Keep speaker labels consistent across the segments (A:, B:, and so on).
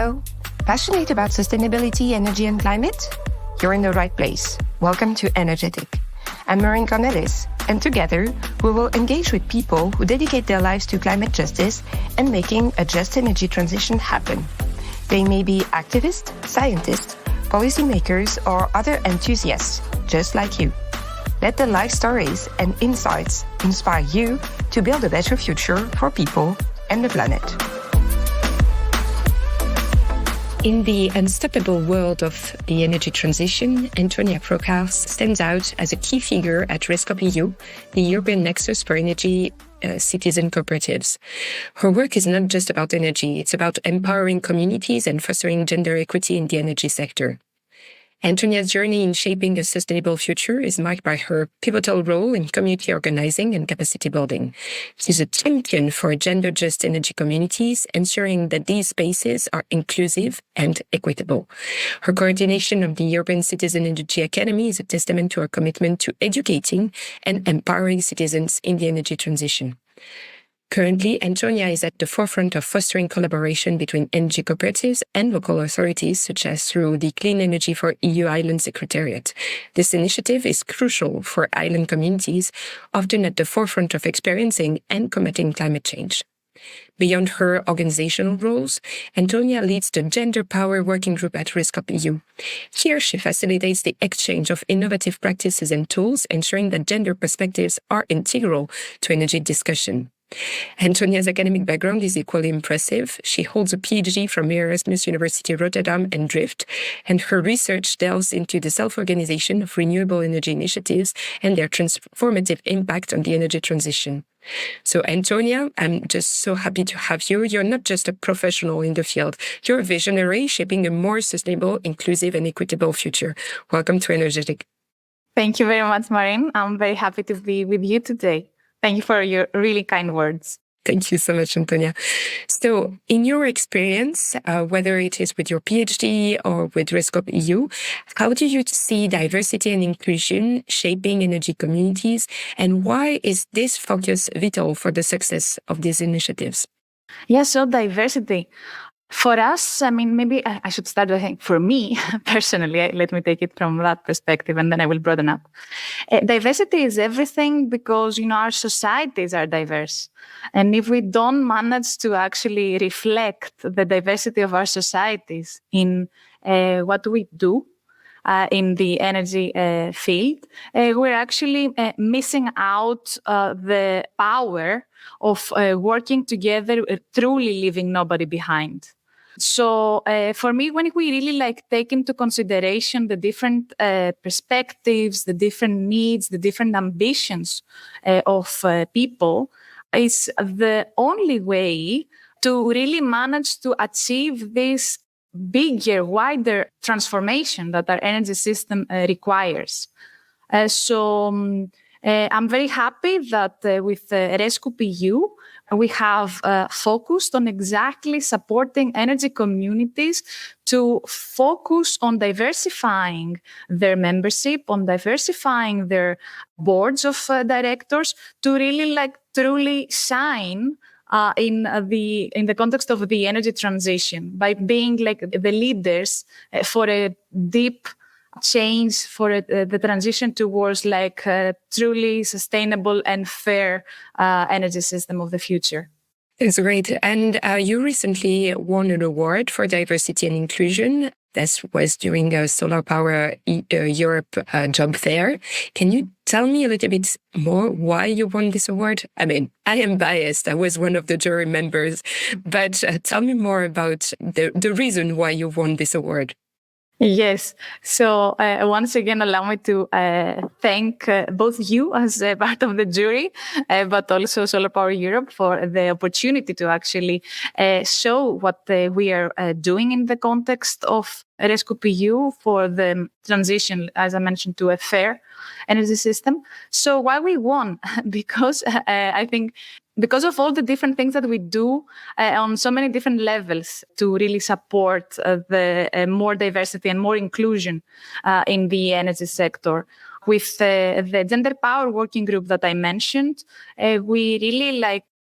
A: Hello. Passionate about sustainability, energy, and climate? You're in the right place. Welcome to Energetic. I'm Maureen Cornelis, and together we will engage with people who dedicate their lives to climate justice and making a just energy transition happen. They may be activists, scientists, policymakers, or other enthusiasts, just like you. Let the life stories and insights inspire you to build a better future for people and the planet. In the unstoppable world of the energy transition, Antonia Proka stands out as a key figure at Rescoop.EU, the European nexus for energy citizen cooperatives. Her work is not just about energy, it's about empowering communities and fostering gender equity in the energy sector. Antonia's journey in shaping a sustainable future is marked by her pivotal role in community organizing and capacity building. She's a champion for gender-just energy communities, ensuring that these spaces are inclusive and equitable. Her coordination of the European Citizen Energy Academy is a testament to her commitment to educating and empowering citizens in the energy transition. Currently, Antonia is at the forefront of fostering collaboration between energy cooperatives and local authorities, such as through the Clean Energy for EU Island Secretariat. This initiative is crucial for island communities, often at the forefront of experiencing and combating climate change. Beyond her organizational roles, Antonia leads the Gender Power Working Group at Rescoop.EU. Here, she facilitates the exchange of innovative practices and tools, ensuring that gender perspectives are integral to energy discussion. Antonia's academic background is equally impressive. She holds a PhD from Erasmus University Rotterdam and Drift, and her research delves into the self-organization of renewable energy initiatives and their transformative impact on the energy transition. So, Antonia, I'm just so happy to have you. You're not just a professional in the field. You're a visionary shaping a more sustainable, inclusive, and equitable future. Welcome to Energetic.
B: Thank you very much, Maureen. I'm very happy to be with you today. Thank you for your really kind words.
A: Thank you so much, Antonia. So, in your experience, whether it is with your PhD or with Rescoop.EU, how do you see diversity and inclusion shaping energy communities, and why is this focus vital for the success of these initiatives?
B: Yeah, so diversity. For us, I mean, maybe I should start by saying, for me, personally, let me take it from that perspective, and then I will broaden up. Diversity is everything because, our societies are diverse. And if we don't manage to actually reflect the diversity of our societies in what we do, in the energy field, we're actually missing out the power of working together, truly leaving nobody behind. So for me, when we really take into consideration the different perspectives, the different needs, the different ambitions of people, is the only way to really manage to achieve this bigger, wider transformation that our energy system requires. So I'm very happy that with Rescoop.EU, we have focused on exactly supporting energy communities to focus on diversifying their membership, on diversifying their boards of directors to really truly shine in the context of the energy transition by being the leaders for a deep change, for the transition towards truly sustainable and fair energy system of the future.
A: It's great. And you recently won an award for diversity and inclusion. This was during a Solar Power Europe job fair. Can you tell me a little bit more why you won this award? I mean, I am biased. I was one of the jury members, but tell me more about the reason why you won this award.
B: Yes. So once again, allow me to thank both you as a part of the jury, but also Solar Power Europe for the opportunity to actually show what we are doing in the context of Rescoop.EU for the transition, as I mentioned, to a fair energy system. So why we won? Because I think because of all the different things that we do on so many different levels to really support the more diversity and more inclusion in the energy sector. With the Gender Power Working Group that I mentioned, we really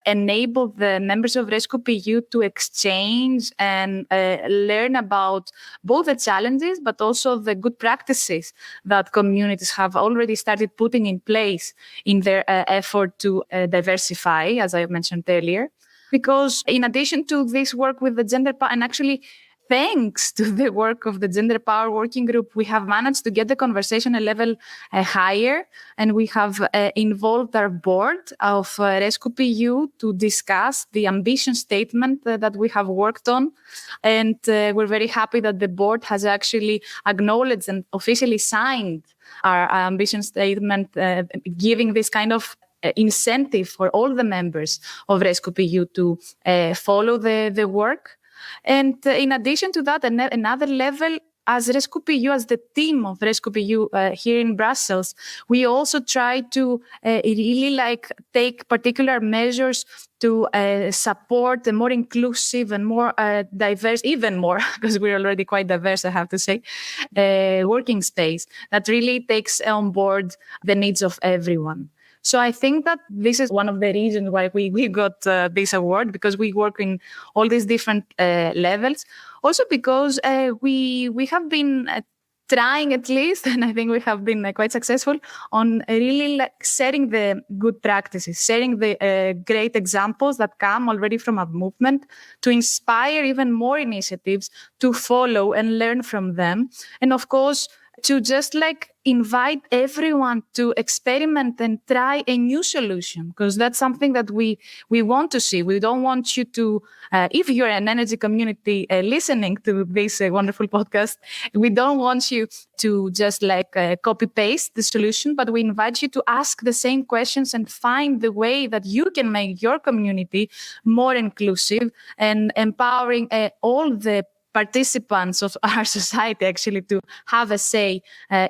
B: enable the members of Rescoop.EU to exchange and learn about both the challenges, but also the good practices that communities have already started putting in place in their effort to diversify, as I mentioned earlier. Because in addition to this work with the gender power, and actually thanks to the work of the Gender Power Working Group, we have managed to get the conversation a level higher, and we have involved our board of Rescoop.EU to discuss the ambition statement that we have worked on. And we're very happy that the board has actually acknowledged and officially signed our ambition statement, giving this kind of incentive for all the members of Rescoop.EU to follow the work. And in addition to that, another level, as Rescoop.EU, as the team of Rescoop.EU here in Brussels, we also try to really take particular measures to support a more inclusive and more diverse, even more, because we're already quite diverse, I have to say, working space that really takes on board the needs of everyone. So I think that this is one of the reasons why we got this award, because we work in all these different levels. Also because we have been trying at least, and I think we have been quite successful on really sharing the good practices, sharing the great examples that come already from a movement to inspire even more initiatives to follow and learn from them. And of course, to just invite everyone to experiment and try a new solution, because that's something that we want to see. We don't want you to, if you're an energy community listening to this wonderful podcast, we don't want you to just copy paste the solution, but we invite you to ask the same questions and find the way that you can make your community more inclusive and empowering all the participants of our society actually to have a say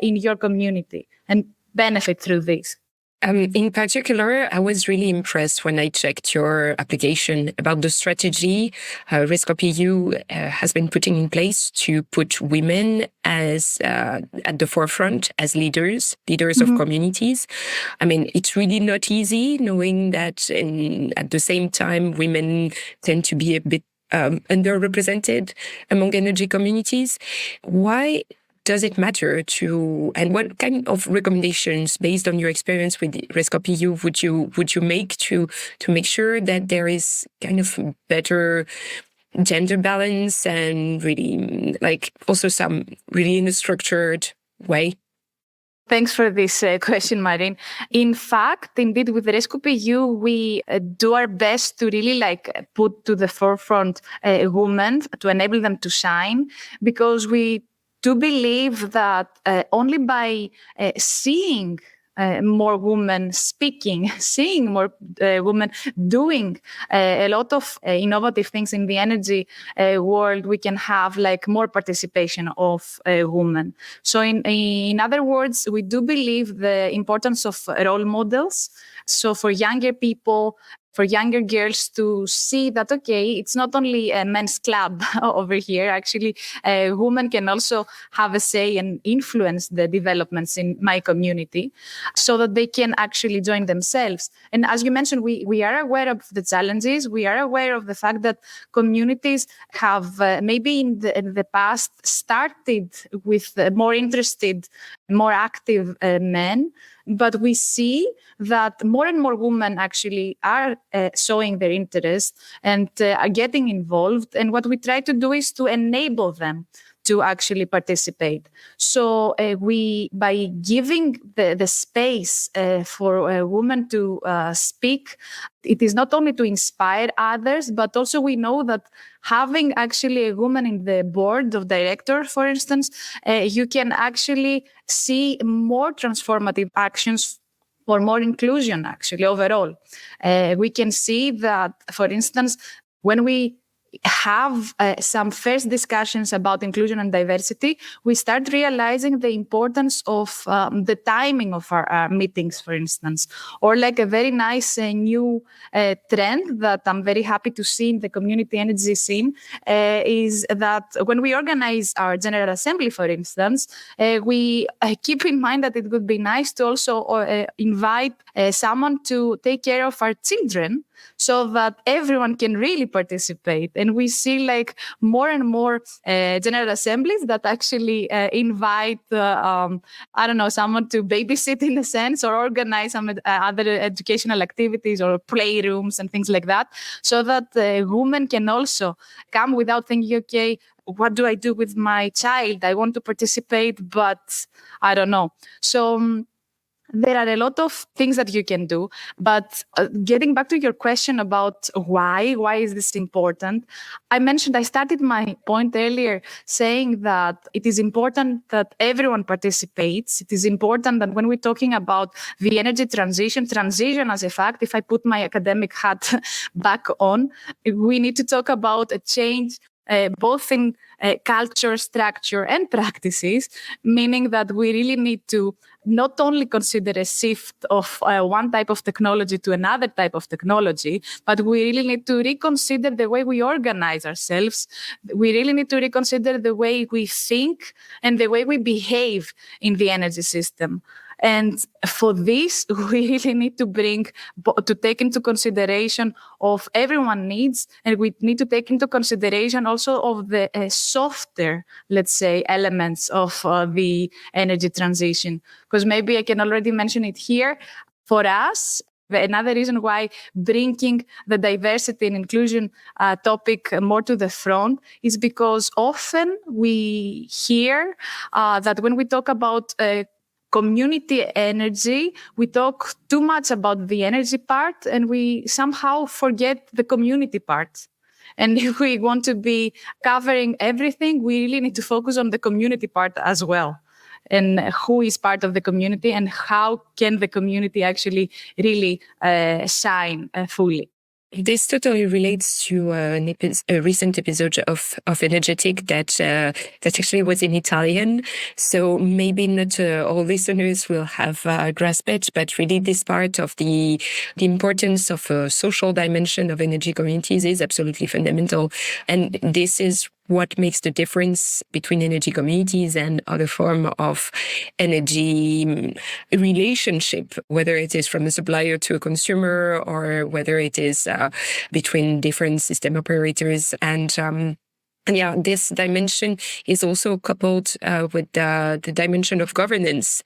B: in your community and benefit through this.
A: In particular, I was really impressed when I checked your application about the strategy Rescoop.EU has been putting in place to put women as at the forefront as leaders of communities. I mean, it's really not easy knowing that at the same time, women tend to be a bit underrepresented among energy communities. Why does it matter and what kind of recommendations based on your experience with Rescoop.EU would you make to make sure that there is kind of better gender balance and really also some really in a structured way?
B: Thanks for this question, Marin. In fact, indeed, with Rescoop.EU, we do our best to really put to the forefront women to enable them to shine, because we do believe that only by seeing more women speaking, seeing more women doing a lot of innovative things in the energy world, we can have more participation of women. So in other words, we do believe the importance of role models. So for younger people, for younger girls to see that, okay, it's not only a men's club over here. Actually, women can also have a say and influence the developments in my community so that they can actually join themselves. And as you mentioned, we are aware of the challenges. We are aware of the fact that communities have maybe in the past started with more interested, more active men. But we see that more and more women actually are showing their interest and are getting involved. And what we try to do is to enable them to actually participate. So by giving the space for women to speak, it is not only to inspire others, but also we know that having actually a woman in the board of directors, for instance, you can actually see more transformative actions or more inclusion actually overall. We can see that, for instance, when we have some first discussions about inclusion and diversity, we start realizing the importance of the timing of our meetings, for instance, or a very nice new trend that I'm very happy to see in the community energy scene is that when we organize our General Assembly, for instance, we keep in mind that it would be nice to also invite someone to take care of our children so that everyone can really participate. And we see like more and more general assemblies that actually invite, I don't know, someone to babysit in a sense, or organize some other educational activities or playrooms and things like that, so that women can also come without thinking, okay, what do I do with my child? I want to participate, but I don't know. So there are a lot of things that you can do, but getting back to your question about why is this important? I started my point earlier saying that it is important that everyone participates. It is important that when we're talking about the energy transition as a fact, if I put my academic hat back on, we need to talk about a change both in culture, structure, and practices, meaning that we really need to not only consider a shift of one type of technology to another type of technology, but we really need to reconsider the way we organize ourselves. We really need to reconsider the way we think and the way we behave in the energy system. And for this, we really need to take into consideration of everyone's needs, and we need to take into consideration also of the softer, let's say, elements of the energy transition. Because maybe I can already mention it here. For us, another reason why bringing the diversity and inclusion topic more to the front is because often we hear that when we talk about community energy, we talk too much about the energy part and we somehow forget the community part. And if we want to be covering everything, we really need to focus on the community part as well. And who is part of the community and how can the community actually really shine fully.
A: This totally relates to a recent episode of Energetic that actually was in Italian. So maybe not all listeners will have grasped it, but really this part of the importance of a social dimension of energy communities is absolutely fundamental. And this is what makes the difference between energy communities and other form of energy relationship, whether it is from a supplier to a consumer or whether it is between different system operators. And yeah, this dimension is also coupled with the dimension of governance.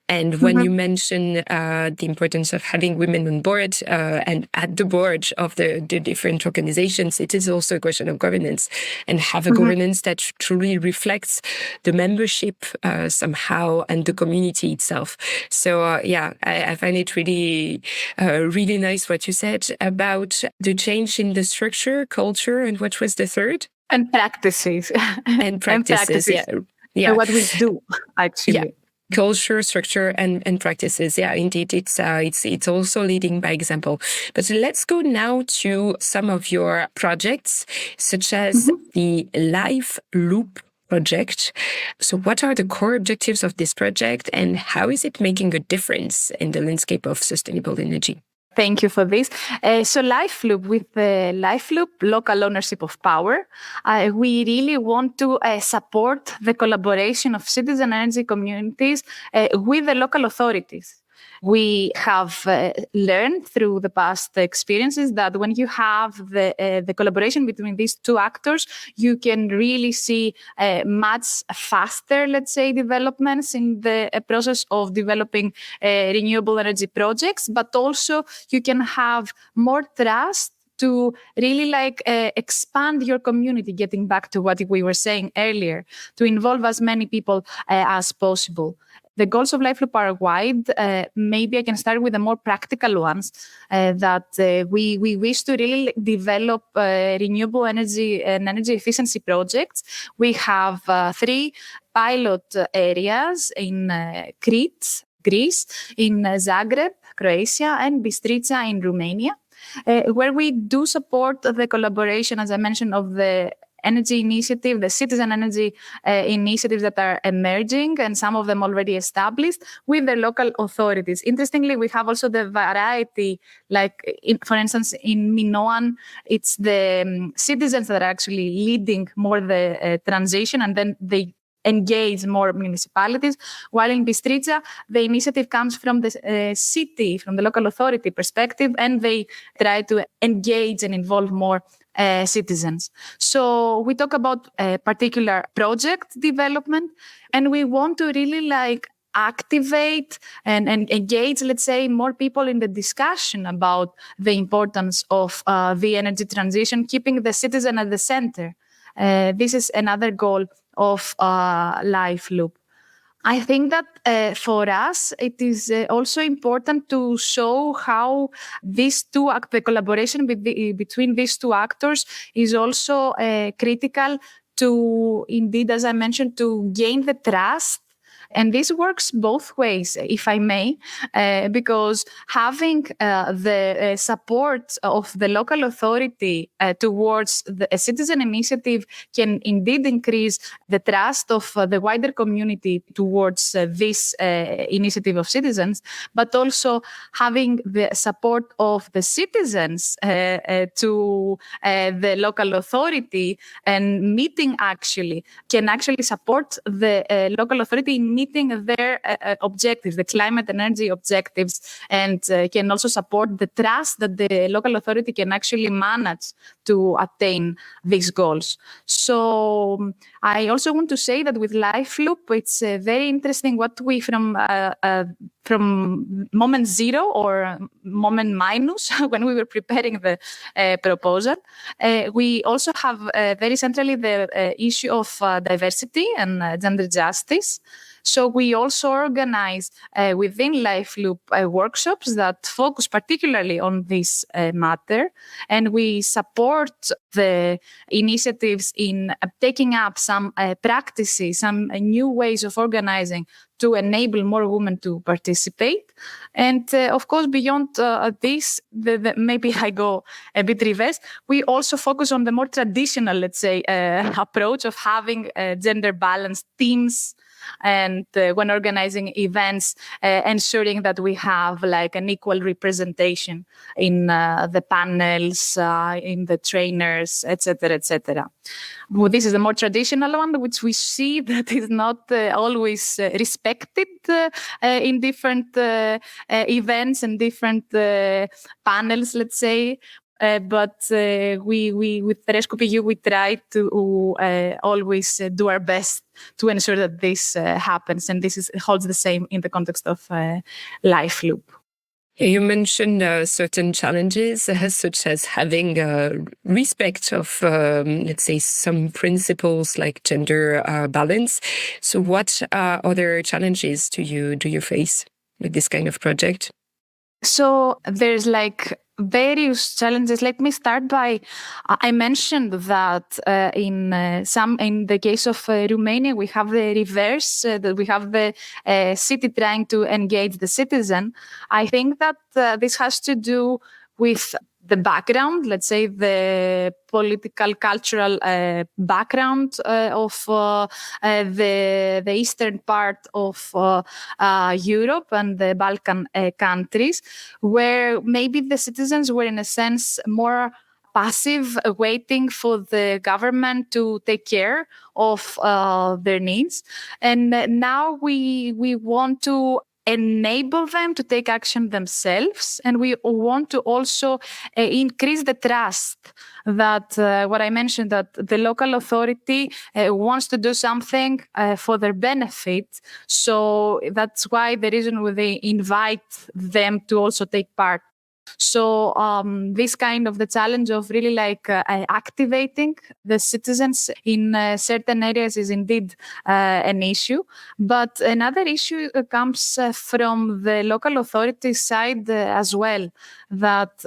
A: And when you mention the importance of having women on board and at the board of the different organizations, it is also a question of governance, and have a governance that truly reflects the membership somehow and the community itself. So yeah, I find it really, really nice what you said about the change in the structure, culture, and what was the third?
B: And practices.
A: And practices, yeah.
B: And what we do, actually.
A: Yeah. Culture, structure, and practices. Yeah, indeed, it's also leading by example. But let's go now to some of your projects, such as the Life Loop project. So what are the core objectives of this project, and how is it making a difference in the landscape of sustainable energy?
B: Thank you for this. So Life Loop, with the Life Loop local ownership of power, we really want to support the collaboration of citizen energy communities with the local authorities. We have learned through the past experiences that when you have the collaboration between these two actors, you can really see much faster, let's say, developments in the process of developing renewable energy projects, but also you can have more trust to really expand your community, getting back to what we were saying earlier, to involve as many people as possible. The goals of Life Loop are wide. Maybe I can start with the more practical ones that we wish to really develop renewable energy and energy efficiency projects. We have 3 pilot areas in Crete, Greece, in Zagreb, Croatia, and Bistrica in Romania, where we do support the collaboration, as I mentioned, of the energy initiative, the citizen energy initiatives that are emerging, and some of them already established, with the local authorities. Interestingly, we have also the variety, for instance, in Minoan, it's the citizens that are actually leading more the transition, and then they engage more municipalities, while in Bistrica, the initiative comes from the city, from the local authority perspective, and they try to engage and involve more citizens. So we talk about a particular project development, and we want to really activate and engage, let's say, more people in the discussion about the importance of the energy transition, keeping the citizen at the center. This is another goal of Life Loop. I think that for us, it is also important to show how the collaboration between these two actors is also critical to, indeed, as I mentioned, to gain the trust. And this works both ways, if I may, because having the support of the local authority towards a citizen initiative can indeed increase the trust of the wider community towards this initiative of citizens, but also having the support of the citizens to the local authority and meeting can actually support the local authority in meeting their objectives, the climate and energy objectives, and can also support the trust that the local authority can actually manage to attain these goals. So I also want to say that with Life Loop, it's very interesting what we from moment zero or moment minus when we were preparing the proposal, we also have very centrally the issue of diversity and gender justice. So we also organize within Life Loop workshops that focus particularly on this matter, and we support the initiatives in taking up some practices, some new ways of organizing to enable more women to participate. And of course, beyond this, maybe I go a bit reverse, we also focus on the more traditional, let's say, approach of having gender balanced teams, and when organizing events, ensuring that we have an equal representation in the panels, in the trainers, etc., etc. Well, this is the more traditional one, which we see that is not always respected in different events and different panels, let's say. But we with Rescoop.EU, we try to always do our best to ensure that this happens, and this holds the same in the context of Life Loop.
A: You mentioned certain challenges, such as having respect of, let's say, some principles like gender balance. So what other challenges do you face with this kind of project?
B: So there's various challenges. Let me start by, I mentioned that in the case of Romania, we have the reverse, that we have the city trying to engage the citizen. I think that this has to do with the background, let's say the political, cultural background of the eastern part of Europe and the Balkan countries, where maybe the citizens were in a sense more passive, waiting for the government to take care of their needs. And now we want to enable them to take action themselves. And we want to also increase the trust that what I mentioned, that the local authority wants to do something for their benefit. So that's why the reason why they invite them to also take part. So this kind of the challenge of really activating the citizens in certain areas is indeed an issue. But another issue comes from the local authority side as well, that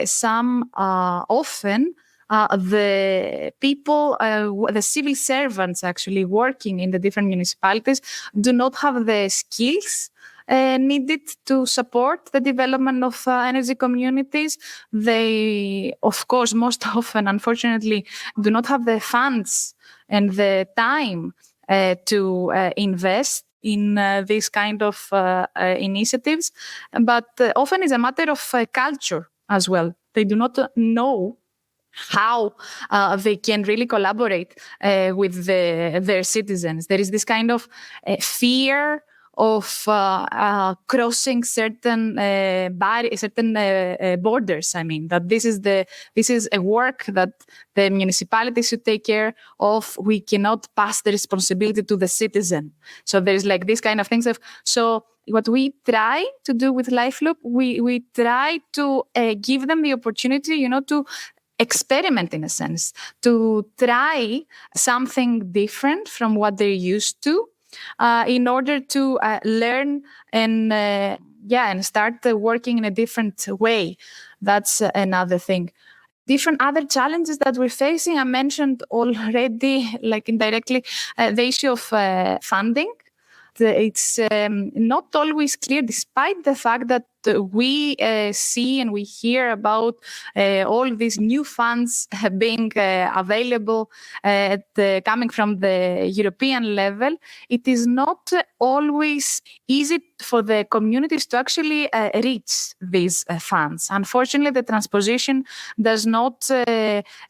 B: some often the people, the civil servants actually working in the different municipalities do not have the skills needed to support the development of energy communities. They, of course, most often, unfortunately, do not have the funds and the time to invest in these kind of initiatives. But often it's a matter of culture as well. They do not know how they can really collaborate with their citizens. There is this kind of fear of crossing certain borders. I mean, that this is a work that the municipality should take care of. We cannot pass the responsibility to the citizen. So there's like this kind of things so what we try to do with LifeLoop, we try to give them the opportunity, to experiment in a sense, to try something different from what they're used to, in order to learn and start working in a different way. That's another thing. Different other challenges that we're facing, I mentioned already, like indirectly, the issue of funding. It's not always clear, despite the fact that we see and we hear about all these new funds being available coming from the European level. It is not always easy for the communities to actually reach these funds. Unfortunately, the transposition does not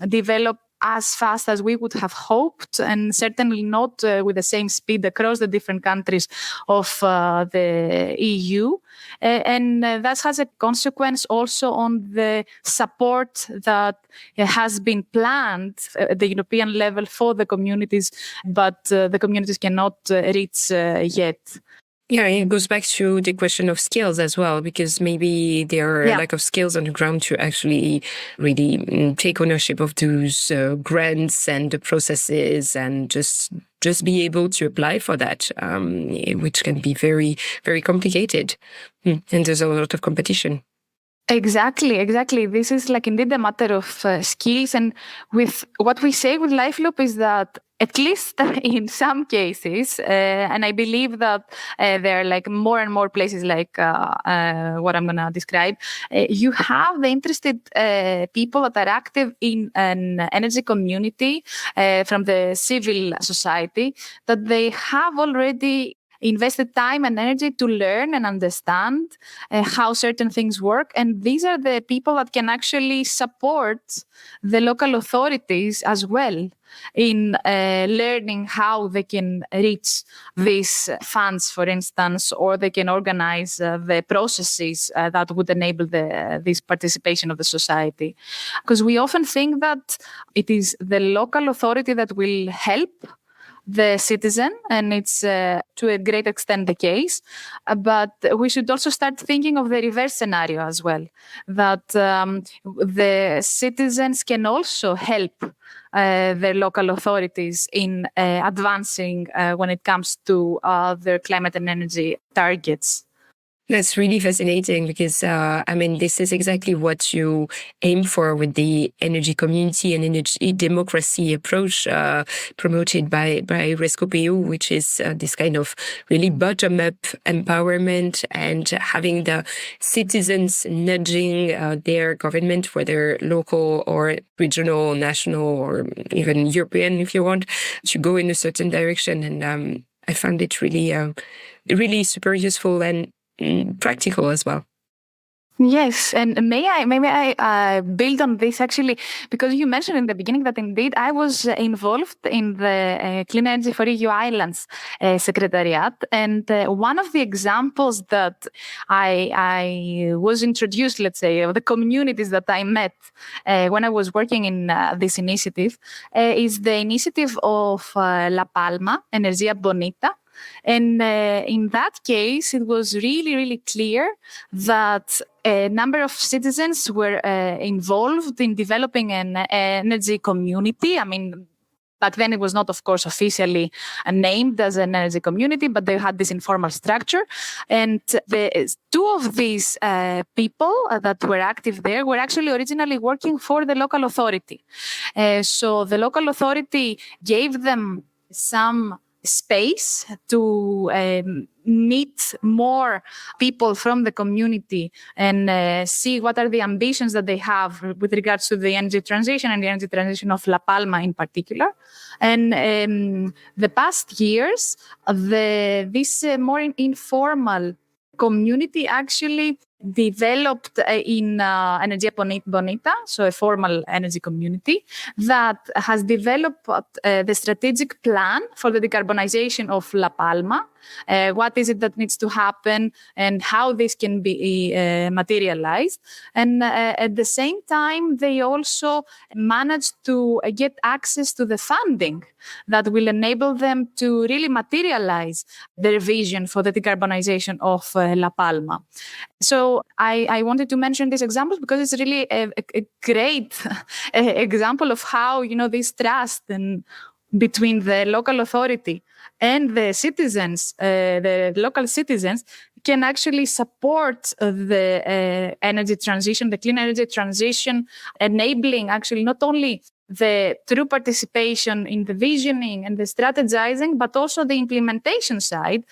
B: develop as fast as we would have hoped, and certainly not with the same speed across the different countries of the EU. And that has a consequence also on the support that has been planned at the European level for the communities, but the communities cannot reach yet.
A: Yeah, it goes back to the question of skills as well, because maybe there are a lack of skills on the ground to actually really take ownership of those grants and the processes, and just be able to apply for that, which can be very, very complicated. And there's a lot of competition.
B: Exactly. This is like indeed a matter of skills. And with what we say with LifeLoop is that, at least in some cases, and I believe that there are like more and more places like what I'm going to describe, you have the interested people that are active in an energy community from the civil society, that they have already invested time and energy to learn and understand how certain things work. And these are the people that can actually support the local authorities as well in learning how they can reach these funds, for instance, or they can organize the processes that would enable this participation of the society. Because we often think that it is the local authority that will help the citizen, and it's to a great extent the case. But we should also start thinking of the reverse scenario as well, that the citizens can also help their local authorities in advancing when it comes to their climate and energy targets.
A: That's really fascinating, because, this is exactly what you aim for with the energy community and energy democracy approach promoted by Rescoop.EU, which is this kind of really bottom-up empowerment, and having the citizens nudging their government, whether local or regional, national, or even European, if you want, to go in a certain direction. And I found it really super useful and practical as well.
B: Yes, and maybe I build on this actually, because you mentioned in the beginning that indeed I was involved in the Clean Energy for EU Islands Secretariat, and one of the examples that I was introduced, let's say, of the communities that I met when I was working in this initiative is the initiative of La Palma, Energía Bonita. And in that case, it was really, really clear that a number of citizens were involved in developing an energy community. I mean, back then it was not, of course, officially named as an energy community, but they had this informal structure. And the two of these people that were active there were actually originally working for the local authority. So the local authority gave them some space to meet more people from the community and see what are the ambitions that they have with regards to the energy transition and the energy transition of La Palma in particular. And the past years, this more informal community actually developed in Energy Bonita, so a formal energy community that has developed the strategic plan for the decarbonization of La Palma. What is it that needs to happen and how this can be materialized. And at the same time, they also managed to get access to the funding that will enable them to really materialize their vision for the decarbonization of La Palma. So I wanted to mention these examples because it's really a great example of how, this trust and between the local authority and the citizens, the local citizens, can actually support the energy transition, the clean energy transition, enabling actually not only the true participation in the visioning and the strategizing, but also the implementation side,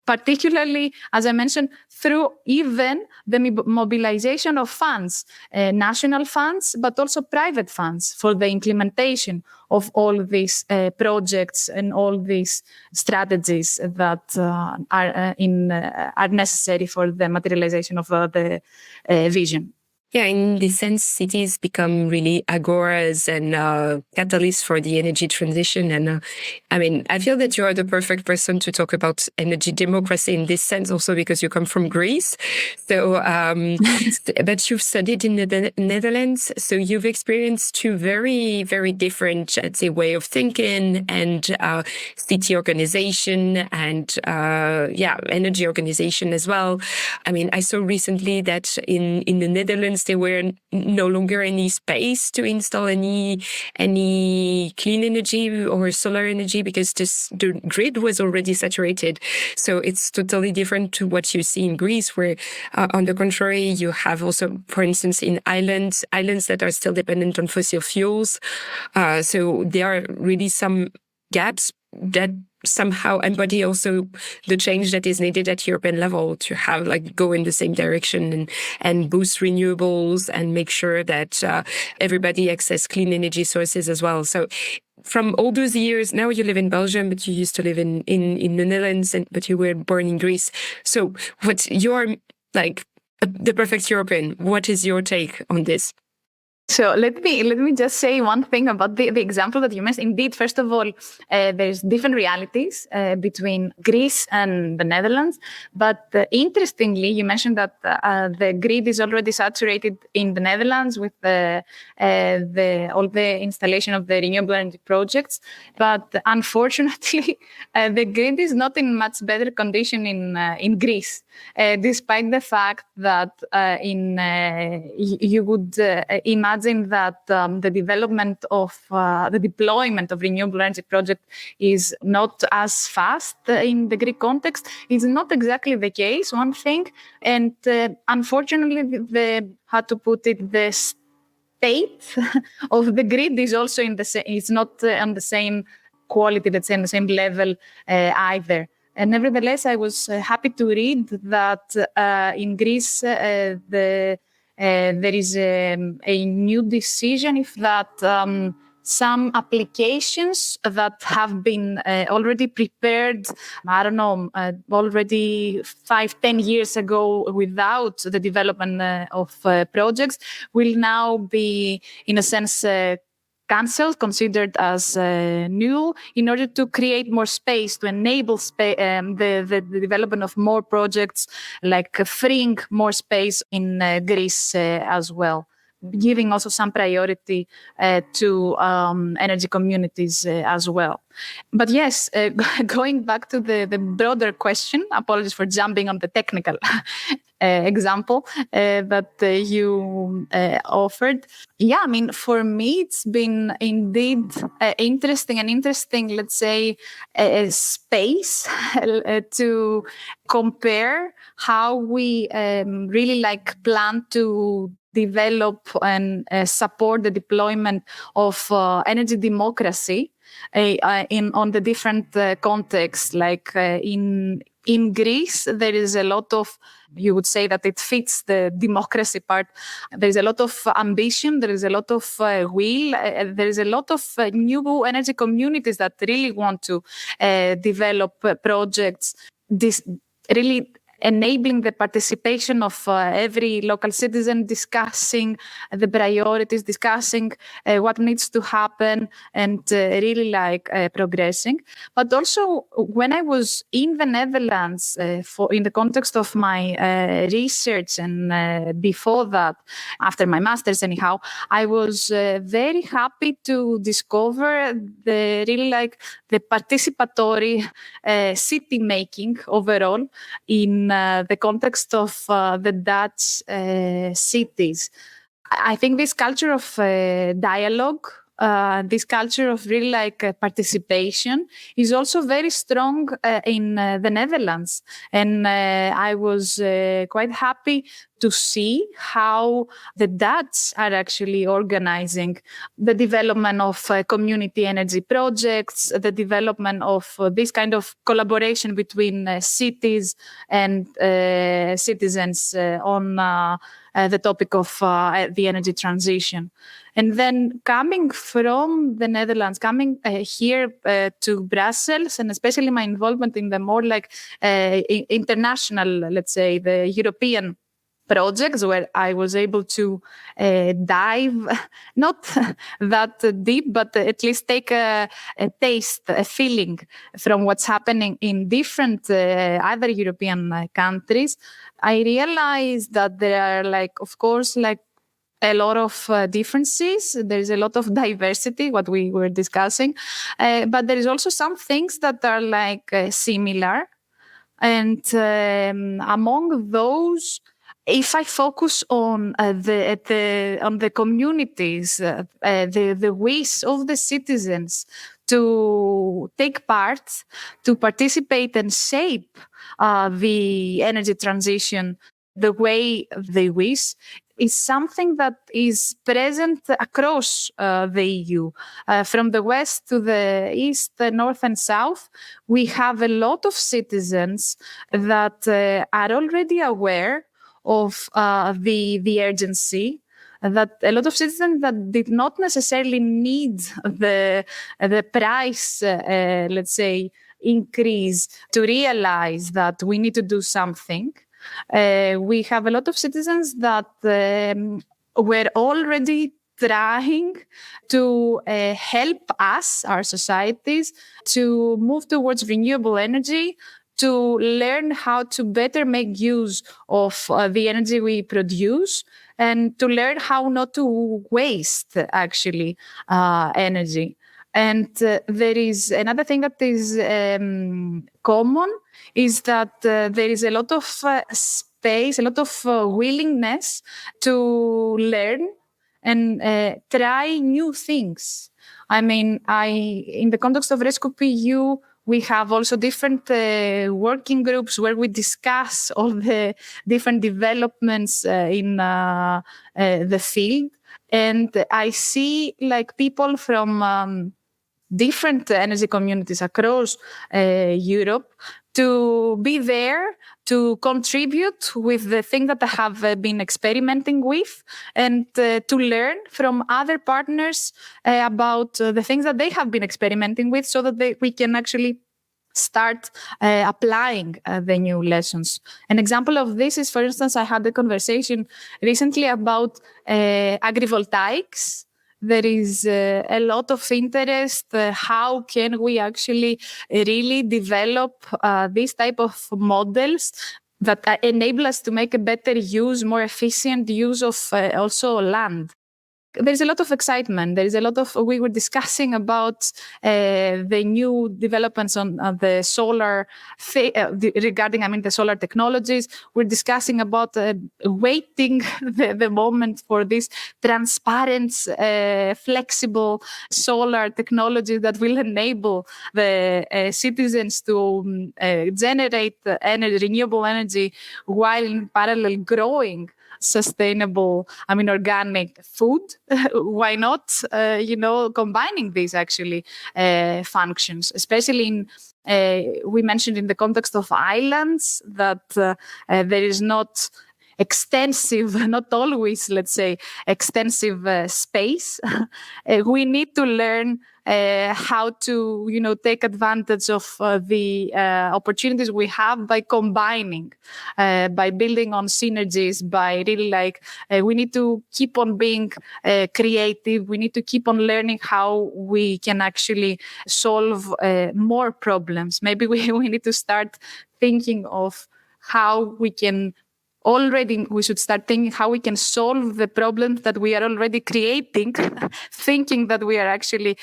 B: particularly, as I mentioned, through even the mobilization of funds, national funds, but also private funds for the implementation of all these projects and all these strategies that are necessary for the materialization of the vision.
A: Yeah, in this sense, cities become really agoras and catalysts for the energy transition. And I feel that you are the perfect person to talk about energy democracy in this sense, also because you come from Greece. So, but you've studied in the Netherlands, so you've experienced two very, very different, I'd say, way of thinking and city organization and energy organization as well. I saw recently that in the Netherlands, there were no longer any space to install any clean energy or solar energy because the grid was already saturated. So it's totally different to what you see in Greece, where on the contrary, you have also, for instance, in islands that are still dependent on fossil fuels. So there are really some gaps that somehow embody also the change that is needed at European level to have go in the same direction and boost renewables and make sure that everybody access clean energy sources as well. So from all those years, now you live in Belgium, but you used to live in the Netherlands, but you were born in Greece. So you're the perfect European. What is your take on this?
B: So let me just say one thing about the example that you mentioned. Indeed, first of all, there's different realities between Greece and the Netherlands. But interestingly, you mentioned that the grid is already saturated in the Netherlands with all the installation of the renewable energy projects. But unfortunately, the grid is not in much better condition in Greece, despite the fact that you would imagine that the development of the deployment of renewable energy project is not as fast in the Greek context. It's not exactly the case, one thing. And unfortunately, how to put it, the state of the grid is also it's not on the same quality, let's say, on the same level either. And nevertheless, I was happy to read that in Greece, there is a new decision if that some applications that have been already prepared, already 5-10 years ago without the development of projects will now be, in a sense, cancelled, considered as new, in order to create more space, to enable the development of more projects, like freeing more space in Greece as well, giving also some priority to energy communities as well. But yes, going back to the broader question, apologies for jumping on the technical example that you offered. Yeah, for me, it's been indeed interesting, let's say, space to compare how we really plan to develop and support the deployment of energy democracy on the different contexts. In Greece, there is a lot of, you would say that it fits the democracy part. There is a lot of ambition. There is a lot of will. There is a lot of new energy communities that really want to develop projects. This really enabling the participation of every local citizen, discussing the priorities, discussing what needs to happen, and really progressing. But also, when I was in the Netherlands in the context of my research and before that, after my master's anyhow, I was very happy to discover the the participatory city making overall in the context of the Dutch cities. I think this culture of dialogue, this culture of really participation is also very strong in the Netherlands. And I was quite happy to see how the Dutch are actually organizing the development of community energy projects, the development of this kind of collaboration between cities and citizens on the topic of the energy transition. And then coming from the Netherlands, coming here to Brussels, and especially my involvement in the more international, let's say, the European projects, where I was able to dive, not that deep, but at least take a taste, a feeling from what's happening in different other European countries. I realized that there are of course, a lot of differences. There's a lot of diversity, what we were discussing. But there is also some things that are similar. And among those, if I focus on the communities, the wish of the citizens to take part, to participate and shape the energy transition the way they wish, is something that is present across the EU. From the west to the east, the north and south, we have a lot of citizens that are already aware of the urgency, that a lot of citizens that did not necessarily need the price, let's say, increase to realize that we need to do something. We have a lot of citizens that were already trying to help us, our societies, to move towards renewable energy, to learn how to better make use of the energy we produce, and to learn how not to waste actually energy. And there is another thing that is common, is that there is a lot of space, a lot of willingness to learn and try new things. I mean, in the context of Rescoop.EU, we have also different working groups where we discuss all the different developments in the field. And I see people from different energy communities across Europe to be there, to contribute with the thing that I have been experimenting with, and to learn from other partners about the things that they have been experimenting with, so that we can actually start applying the new lessons. An example of this is, for instance, I had a conversation recently about agrivoltaics. There is a lot of interest. How can we actually really develop these type of models that enable us to make a better use, more efficient use of also land? There's a lot of excitement. There is a lot of, we were discussing about the new developments on the solar, regarding, the solar technologies. We're discussing about waiting the moment for this transparent, flexible solar technology that will enable the citizens to generate renewable energy while in parallel growing sustainable, organic food. Why not, combining these actually functions, especially in, we mentioned in the context of islands that there is not extensive, not always, let's say, extensive space. We need to learn how to, take advantage of the opportunities we have by combining, by building on synergies, by really we need to keep on being creative. We need to keep on learning how we can actually solve more problems. Maybe we need to start thinking of how we should start thinking how we can solve the problems that we are already creating, thinking that we are actually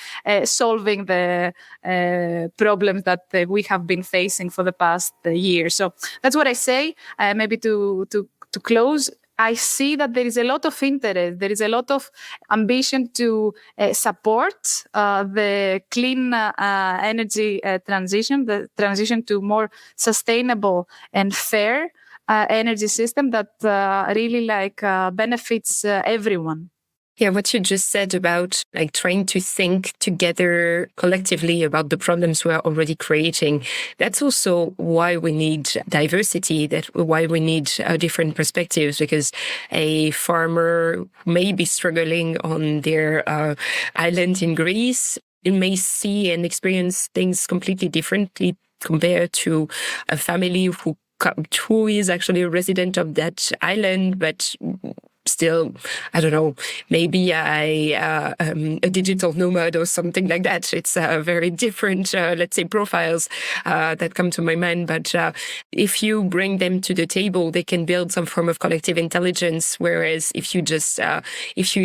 B: solving the problems that we have been facing for the past year. So that's what I say. Maybe to close, I see that there is a lot of interest. There is a lot of ambition to support the clean energy transition, the transition to more sustainable and fair energy system that really benefits everyone.
A: Yeah, what you just said about trying to think together collectively about the problems we're already creating. That's also why we need diversity, why we need different perspectives, because a farmer may be struggling on their island in Greece. It may see and experience things completely differently compared to a family who is actually a resident of that island, but still, I don't know, maybe a digital nomad or something like that. It's very different, let's say, profiles that come to my mind. But if you bring them to the table, they can build some form of collective intelligence. Whereas if you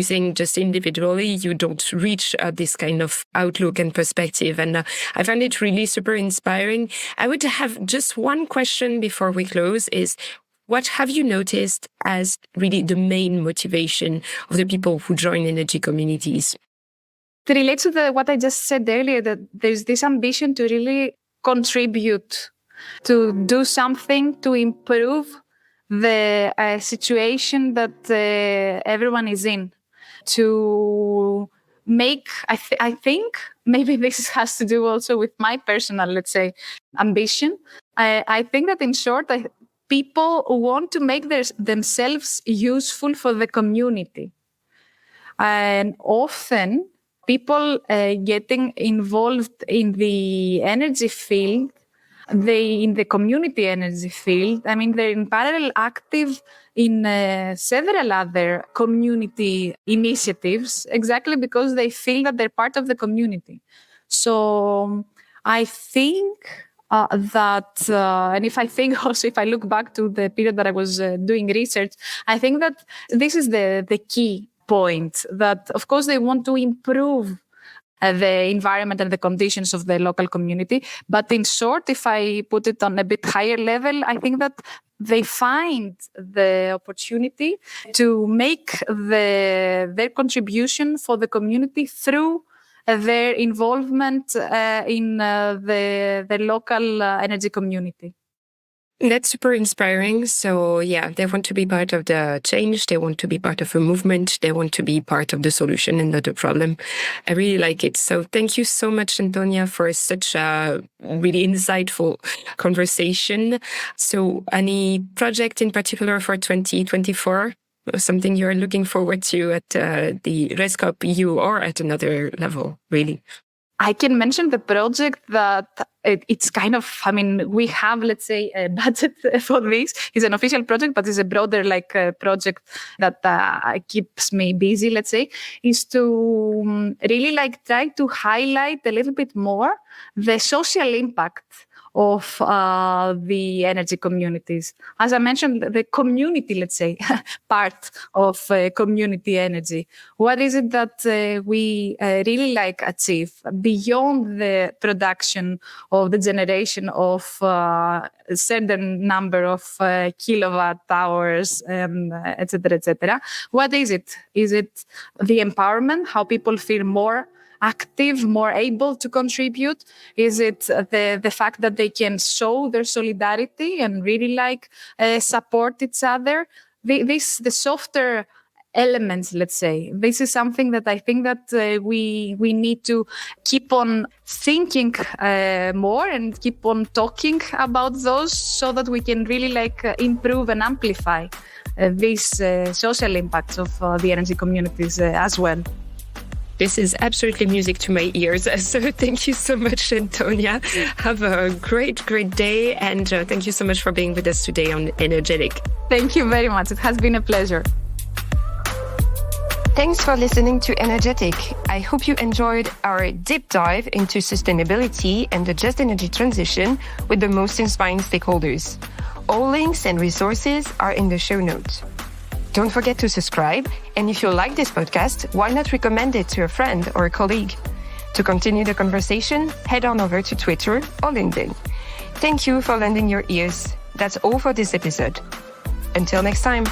A: think just individually, you don't reach this kind of outlook and perspective. And I find it really super inspiring. I would have just one question before we close is, what have you noticed as really the main motivation of the people who join energy communities?
B: It relates to what I just said earlier, that there's this ambition to really contribute, to do something to improve the situation that everyone is in, to make, I think, maybe this has to do also with my personal, let's say, ambition. I think that in short, people want to make themselves useful for the community. And often people getting involved in the energy field, in the community energy field, I mean, they're in parallel active in several other community initiatives, exactly because they feel that they're part of the community. So I think and if I look back to the period that I was doing research, I think that this is the key point, that of course they want to improve the environment and the conditions of the local community. But in short, if I put it on a bit higher level, I think that they find the opportunity to make their contribution for the community through their involvement in the local energy community.
A: That's super inspiring. So yeah, they want to be part of the change. They want to be part of a movement. They want to be part of the solution and not the problem. I really like it. So thank you so much, Antonia, for such a really insightful conversation. So any project in particular for 2024? Something you're looking forward to at the Rescoop.EU or at another level, really?
B: I can mention the project that it's kind of, I mean, we have, let's say, a budget for this. It's an official project, but it's a broader project that keeps me busy, let's say, is to really try to highlight a little bit more the social impact of the energy communities. As I mentioned, the community, let's say, part of community energy. What is it that we really achieve beyond the production of the generation of a certain number of kilowatt hours, et cetera, et cetera? What is it? Is it the empowerment, how people feel more active, more able to contribute? Is it the fact that they can show their solidarity and really support each other? The softer elements, let's say. This is something that I think that we need to keep on thinking more and keep on talking about those, so that we can really improve and amplify these social impacts of the energy communities as well.
A: This is absolutely music to my ears. So thank you so much, Antonia. Have a great day. And thank you so much for being with us today on Energetic.
B: Thank you very much. It has been a pleasure.
A: Thanks for listening to Energetic. I hope you enjoyed our deep dive into sustainability and the just energy transition with the most inspiring stakeholders. All links and resources are in the show notes. Don't forget to subscribe, and if you like this podcast, why not recommend it to a friend or a colleague? To continue the conversation, head on over to Twitter or LinkedIn. Thank you for lending your ears. That's all for this episode. Until next time.